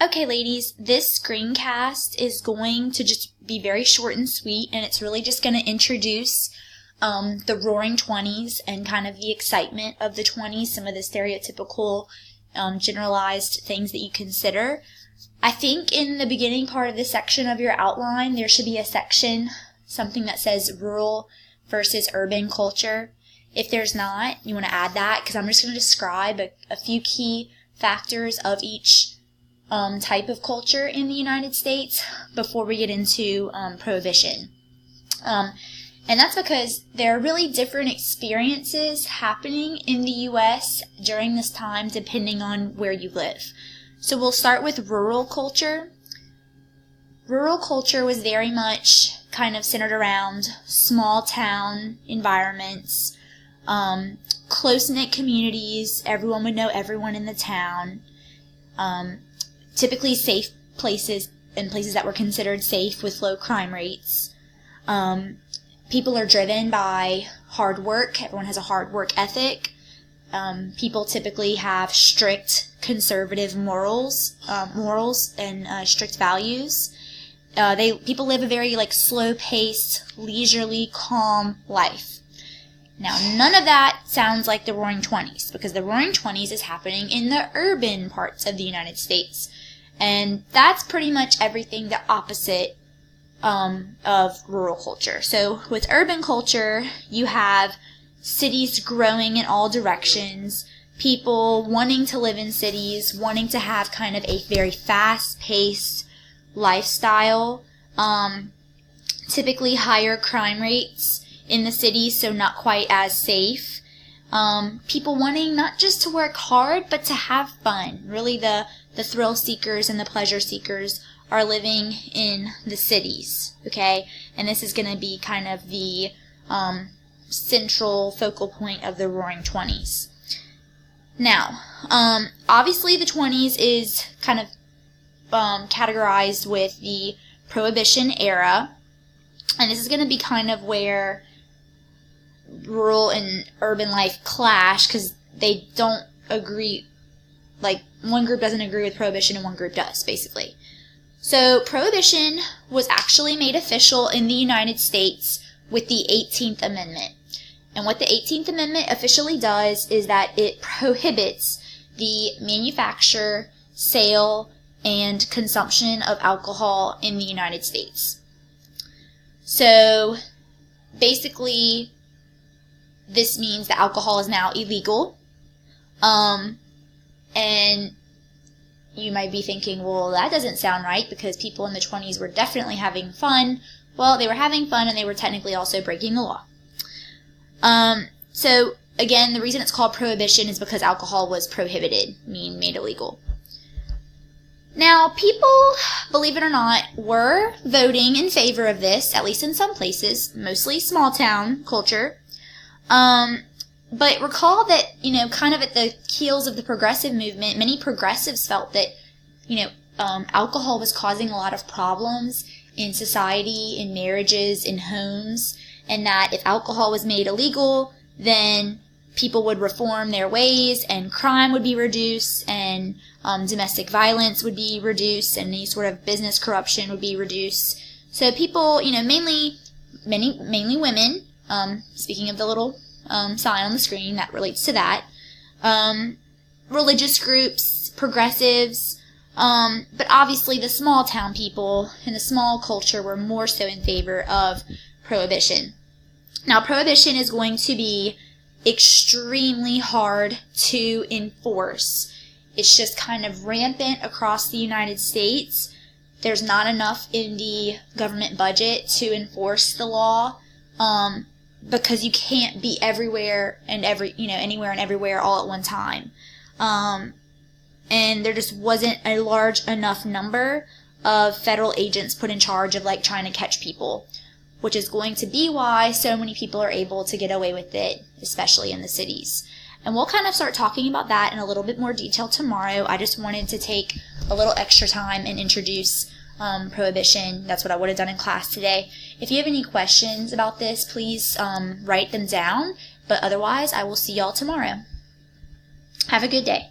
Okay, ladies, this screencast is going to just be very short and sweet, and it's really just going to introduce the Roaring Twenties and kind of the excitement of the 20s, some of the stereotypical generalized things that you consider. I think in the beginning part of this section of your outline, there should be a section, something that says rural versus urban culture. If there's not, you want to add that, because I'm just going to describe a few key factors of each type of culture in the United States before we get into Prohibition. And that's because there are really different experiences happening in the U.S. during this time depending on where you live. So we'll start with rural culture. Rural culture was very much kind of centered around small town environments, close-knit communities, everyone would know everyone in the town, typically safe places and places that were considered safe with low crime rates. People are driven by hard work. Everyone has a hard work ethic. People typically have strict conservative morals and strict values. People live a very slow-paced, leisurely, calm life. Now, none of that sounds like the Roaring Twenties, because the Roaring Twenties is happening in the urban parts of the United States. And that's pretty much everything the opposite of rural culture. So with urban culture, you have cities growing in all directions, people wanting to live in cities, wanting to have kind of a very fast-paced lifestyle, typically higher crime rates in the cities, so not quite as safe. People wanting not just to work hard, but to have fun. Really, the thrill seekers and the pleasure seekers are living in the cities, okay? And this is going to be kind of the central focal point of the Roaring Twenties. Now, obviously the 20s is kind of categorized with the Prohibition era, and this is going to be kind of where rural and urban life clash, because they don't agree, one group doesn't agree with Prohibition and one group does, basically. So Prohibition was actually made official in the United States with the 18th Amendment. And what the 18th Amendment officially does is that it prohibits the manufacture, sale, and consumption of alcohol in the United States. So basically, this means that alcohol is now illegal. And you might be thinking, well, that doesn't sound right, because people in the 20s were definitely having fun. Well, they were having fun, and they were technically also breaking the law. So, again, the reason it's called Prohibition is because alcohol was prohibited, meaning made illegal. Now, people, believe it or not, were voting in favor of this, at least in some places, mostly small town culture. But recall that, kind of at the heels of the progressive movement, many progressives felt that, alcohol was causing a lot of problems in society, in marriages, in homes, and that if alcohol was made illegal, then people would reform their ways, and crime would be reduced, and domestic violence would be reduced, and any sort of business corruption would be reduced. So people, mainly women, speaking of the little sign on the screen that relates to that, religious groups, progressives, but obviously the small town people and the small culture were more so in favor of Prohibition. Now, Prohibition is going to be extremely hard to enforce. It's just kind of rampant across the United States. There's not enough in the government budget to enforce the law, because you can't be everywhere and anywhere and everywhere all at one time. And there just wasn't a large enough number of federal agents put in charge of trying to catch people, which is going to be why so many people are able to get away with it, especially in the cities. And we'll kind of start talking about that in a little bit more detail tomorrow. I just wanted to take a little extra time and introduce Prohibition. That's what I would have done in class today. If you have any questions about this, please write them down. But otherwise, I will see y'all tomorrow. Have a good day.